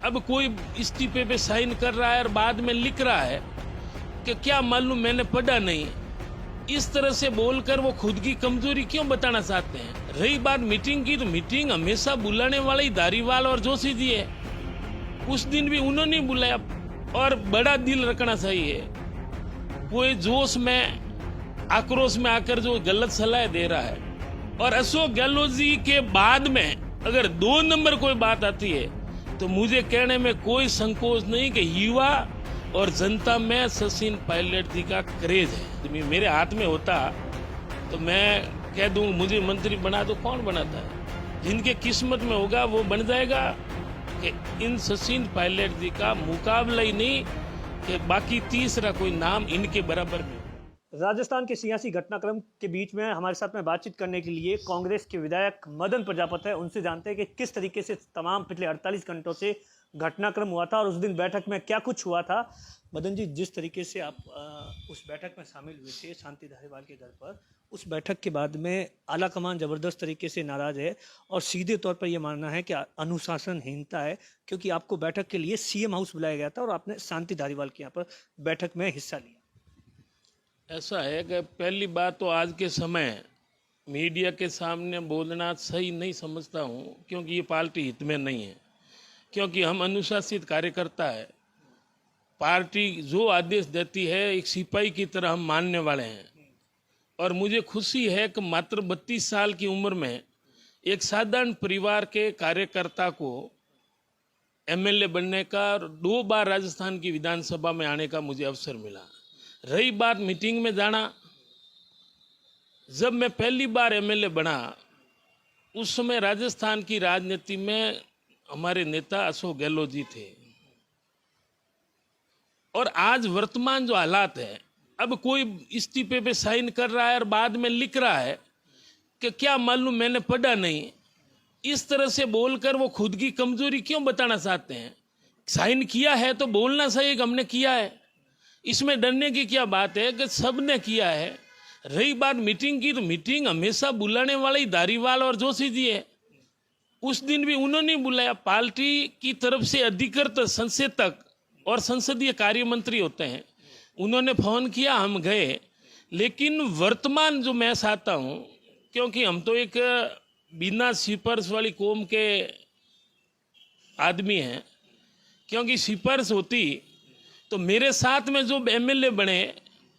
अब कोई इस्तीफे पे साइन कर रहा है और बाद में लिख रहा है कि क्या मालूम मैंने पढ़ा नहीं। इस तरह से बोलकर वो खुद की कमजोरी क्यों बताना चाहते हैं। रही बात मीटिंग की, तो मीटिंग हमेशा बुलाने वाले ही धारीवाल और जोशी जी है। उस दिन भी उन्होंने बुलाया और बड़ा दिल रखना चाहिए। कोई जोश में, आक्रोश में आकर जो गलत सलाह दे रहा है, और अशोक गहलोत जी के बाद में अगर 2 नंबर कोई बात आती है तो मुझे कहने में कोई संकोच नहीं कि युवा और जनता में सचिन पायलट जी का क्रेज है। मेरे हाथ में होता तो मैं कह दूं मुझे मंत्री बना दो, कौन बनाता है। जिनके किस्मत में होगा वो बन जाएगा। कि इन सचिन पायलट जी का मुकाबला ही नहीं कि बाकी तीसरा कोई नाम इनके बराबर में। राजस्थान के सियासी घटनाक्रम के बीच में हमारे साथ में बातचीत करने के लिए कांग्रेस के विधायक मदन प्रजापति है। उनसे जानते हैं कि किस तरीके से तमाम पिछले 48 घंटों से घटनाक्रम हुआ था और उस दिन बैठक में क्या कुछ हुआ था। मदन जी, जिस तरीके से आप उस बैठक में शामिल हुए थे शांति धारीवाल के घर पर, उस बैठक के बाद में आला कमान जबरदस्त तरीके से नाराज है और सीधे तौर पर यह मानना है कि अनुशासनहीनता है, क्योंकि आपको बैठक के लिए सीएम हाउस बुलाया गया था और आपने शांति धारीवाल के यहाँ पर बैठक में हिस्सा लिया। ऐसा है कि पहली बात तो आज के समय मीडिया के सामने बोलना सही नहीं समझता हूँ, क्योंकि ये पार्टी हित में नहीं है। क्योंकि हम अनुशासित कार्यकर्ता है, पार्टी जो आदेश देती है एक सिपाही की तरह हम मानने वाले हैं। और मुझे खुशी है कि मात्र 32 साल की उम्र में एक साधारण परिवार के कार्यकर्ता को एमएलए बनने का और 2 बार राजस्थान की विधानसभा में आने का मुझे अवसर मिला। रही बात मीटिंग में जाना, जब मैं पहली बार एमएलए बना उस समय राजस्थान की राजनीति में हमारे नेता अशोक गहलोत जी थे। और आज वर्तमान जो हालात है, अब कोई इस्तीफे पे साइन कर रहा है और बाद में लिख रहा है कि क्या मालूम मैंने पढ़ा नहीं। इस तरह से बोलकर वो खुद की कमजोरी क्यों बताना चाहते हैं। साइन किया है तो बोलना चाहिए कि हमने किया है। इसमें डरने की क्या बात है कि सबने किया है। रही बात मीटिंग की, तो मीटिंग हमेशा बुलाने वाले ही धारीवाल और जोशी जी है। उस दिन भी उन्होंने बुलाया। पार्टी की तरफ से अधिकृत संसदक और संसदीय कार्य मंत्री होते हैं, उन्होंने फोन किया, हम गए। लेकिन वर्तमान जो मैं चाहता हूं, क्योंकि हम तो एक बिना सिपर्स वाली कौम के आदमी हैं, क्योंकि सिपर्स होती तो मेरे साथ में जो एमएलए बने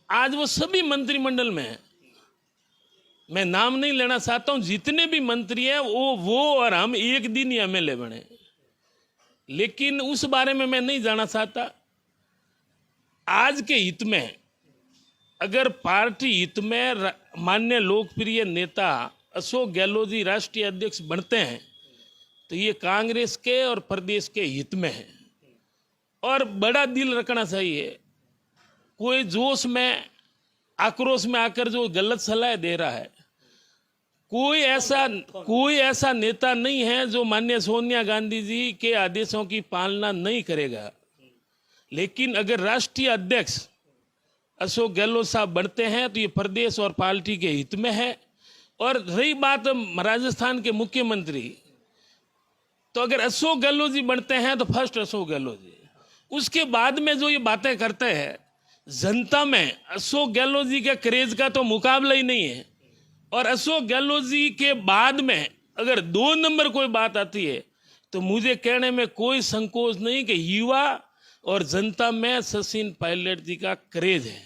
आज वो सभी मंत्रिमंडल में हैं। मैं नाम नहीं लेना चाहता हूं, जितने भी मंत्री हैं वो और हम एक दिन ही एमएलए बने। लेकिन उस बारे में मैं नहीं जाना चाहता। आज के हित में, अगर पार्टी हित में माननीय लोकप्रिय नेता अशोक गहलोत जी राष्ट्रीय अध्यक्ष बनते हैं तो ये कांग्रेस के और प्रदेश के हित में है। और बड़ा दिल रखना चाहिए। कोई जोश में, आक्रोश में आकर जो गलत सलाह दे रहा है, कोई ऐसा नेता नहीं है जो माननीय सोनिया गांधी जी के आदेशों की पालना नहीं करेगा। लेकिन अगर राष्ट्रीय अध्यक्ष अशोक गहलोत साहब बनते हैं तो ये प्रदेश और पार्टी के हित में है। और रही बात राजस्थान के मुख्यमंत्री, तो अगर अशोक गहलोत जी बनते हैं तो फर्स्ट अशोक गहलोत जी। उसके बाद में जो ये बातें करते हैं, जनता में अशोक गहलोत जी के क्रेज का तो मुकाबला ही नहीं है। और अशोक गहलोत जी के बाद में अगर 2 नंबर कोई बात आती है तो मुझे कहने में कोई संकोच नहीं कि युवा और जनता में सचिन पायलट जी का क्रेज है,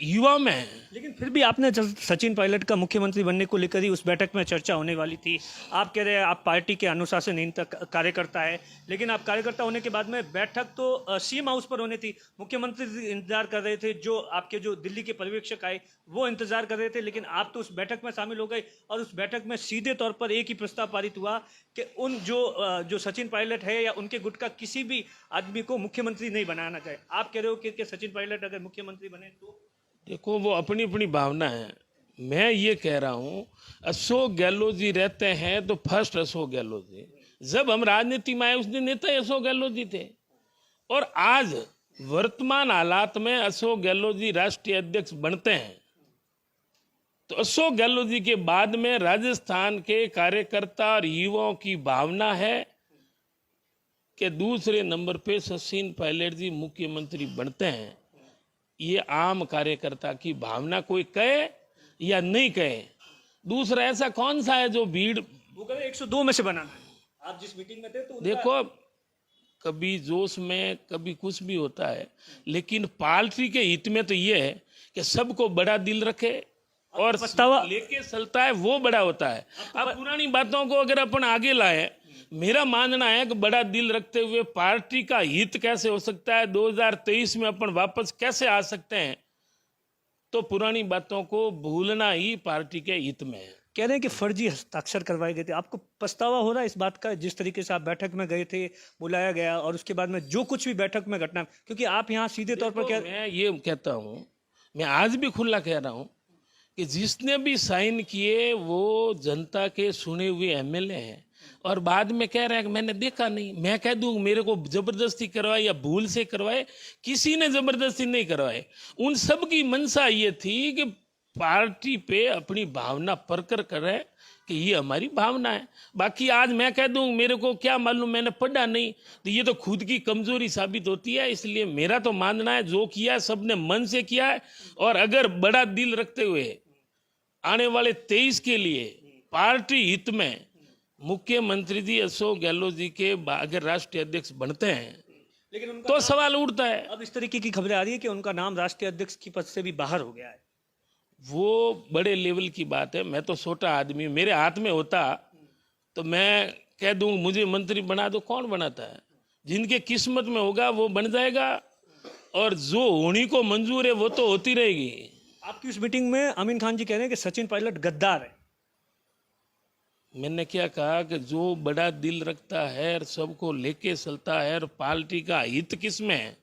युवा में है। लेकिन फिर भी आपने सचिन पायलट का मुख्यमंत्री बनने को लेकर ही उस बैठक में चर्चा होने वाली थी। आप कह रहे हैं आप पार्टी के अनुशासनहीन कार्यकर्ता है, लेकिन आप कार्यकर्ता होने के बाद में बैठक तो सीएम हाउस पर होनी थी। मुख्यमंत्री इंतजार कर रहे थे, जो आपके जो दिल्ली के पर्यवेक्षक आए वो इंतजार कर रहे थे, लेकिन आप तो उस बैठक में शामिल हो गए। और उस बैठक में सीधे तौर पर एक ही प्रस्ताव पारित हुआ कि उन जो सचिन पायलट है या उनके गुट का किसी भी आदमी को मुख्यमंत्री नहीं बनाना चाहिए। आप कह रहे हो कि सचिन पायलट अगर मुख्यमंत्री बने तो? देखो, वो अपनी अपनी भावना है। मैं ये कह रहा हूँ अशोक गहलोत जी रहते हैं तो फर्स्ट अशोक गहलोत जी। जब हम राजनीति में आए उस दिन नेता अशोक गहलोत जी थे। और आज वर्तमान हालात में अशोक गहलोत जी राष्ट्रीय अध्यक्ष बनते हैं तो अशोक गहलोत जी के बाद में राजस्थान के कार्यकर्ता और युवाओं की भावना है कि दूसरे नंबर पे सचिन पायलट जी मुख्यमंत्री बनते हैं, ये आम कार्यकर्ता की भावना कोई कहे या नहीं कहे। दूसरा ऐसा कौन सा है जो भीड़, वो कहे 102 में से बनाना है। आप जिस मीटिंग में थे तो देखो कभी जोश में कभी कुछ भी होता है, लेकिन पार्टी के हित में तो ये है कि सबको बड़ा दिल रखे और पछतावा लेके चलता है, वो बड़ा होता है। अब पुरानी बातों को अगर अपन आगे लाए, मेरा मानना है कि बड़ा दिल रखते हुए पार्टी का हित कैसे हो सकता है, 2023 में अपन वापस कैसे आ सकते हैं, तो पुरानी बातों को भूलना ही पार्टी के हित में है। कह रहे हैं कि फर्जी हस्ताक्षर करवाए गए थे। आपको पछतावा हो रहा है इस बात का, जिस तरीके से आप बैठक में गए थे, बुलाया गया और उसके बाद में जो कुछ भी बैठक में घटना, क्योंकि आप यहाँ सीधे तौर पर क्या, मैं ये कहता हूँ, मैं आज भी खुला कह रहा हूँ कि जिसने भी साइन किए वो जनता के सुने हुए एमएलए हैं, और बाद में कह रहे हैं कि मैंने देखा नहीं। मैं कह दूं मेरे को जबरदस्ती करवाए या भूल से करवाए, किसी ने जबरदस्ती नहीं करवाए। उन सब की मंशा ये थी कि पार्टी पे अपनी भावना प्रकट करे कि ये हमारी भावना है। बाकी आज मैं कह दूं मेरे को क्या मालूम, मैंने पढ़ा नहीं, तो ये तो खुद की कमजोरी साबित होती है। इसलिए मेरा तो मानना है जो किया है सबने मन से किया है, और अगर बड़ा दिल रखते हुए आने वाले 23 के लिए पार्टी हित में मुख्यमंत्री जी अशोक गहलोत जी के अगर राष्ट्रीय अध्यक्ष बनते हैं, लेकिन उनका तो सवाल उठता है। अब इस तरीके की खबरें आ रही है कि उनका नाम राष्ट्रीय अध्यक्ष की पद से भी बाहर हो गया है। वो बड़े लेवल की बात है। मैं तो छोटा आदमी, मेरे हाथ में होता तो मैं कह दूं मुझे मंत्री बना दो। कौन बनाता है? जिनके किस्मत में होगा वो बन जाएगा, और जो होनी को मंजूर है वो तो होती रहेगी। आपकी उस मीटिंग में अमीन खान जी कह रहे हैं कि सचिन पायलट गद्दार है। मैंने क्या कहा कि जो बड़ा दिल रखता है और सबको लेके चलता है, और पार्टी का हित किसमें है,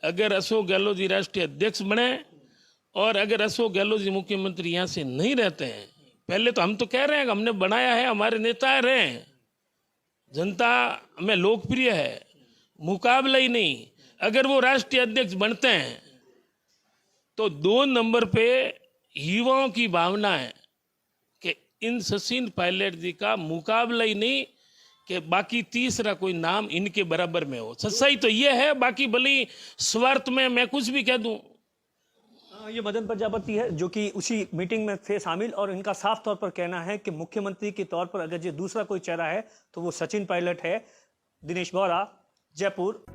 अगर अशोक गहलोत जी राष्ट्रीय अध्यक्ष बने और अगर अशोक गहलोत जी मुख्यमंत्री यहाँ से नहीं रहते हैं, पहले तो हम तो कह रहे हैं कि हमने बनाया है, हमारे नेता रहे हैं, जनता में लोकप्रिय है, मुकाबला ही नहीं। अगर वो राष्ट्रीय अध्यक्ष बनते हैं तो 2 नंबर पे युवाओं की भावना है कि इन सचिन पायलट जी का मुकाबला ही नहीं, कि बाकी तीसरा कोई नाम इनके बराबर में हो। सच्चाई तो ये है, बाकी भले स्वार्थ में मैं कुछ भी कह दूं। ये मदन प्रजापति है जो कि उसी मीटिंग में थे शामिल, और इनका साफ तौर पर कहना है कि मुख्यमंत्री के तौर पर अगर ये दूसरा कोई चेहरा है तो वो सचिन पायलट है। दिनेश बोरा, जयपुर।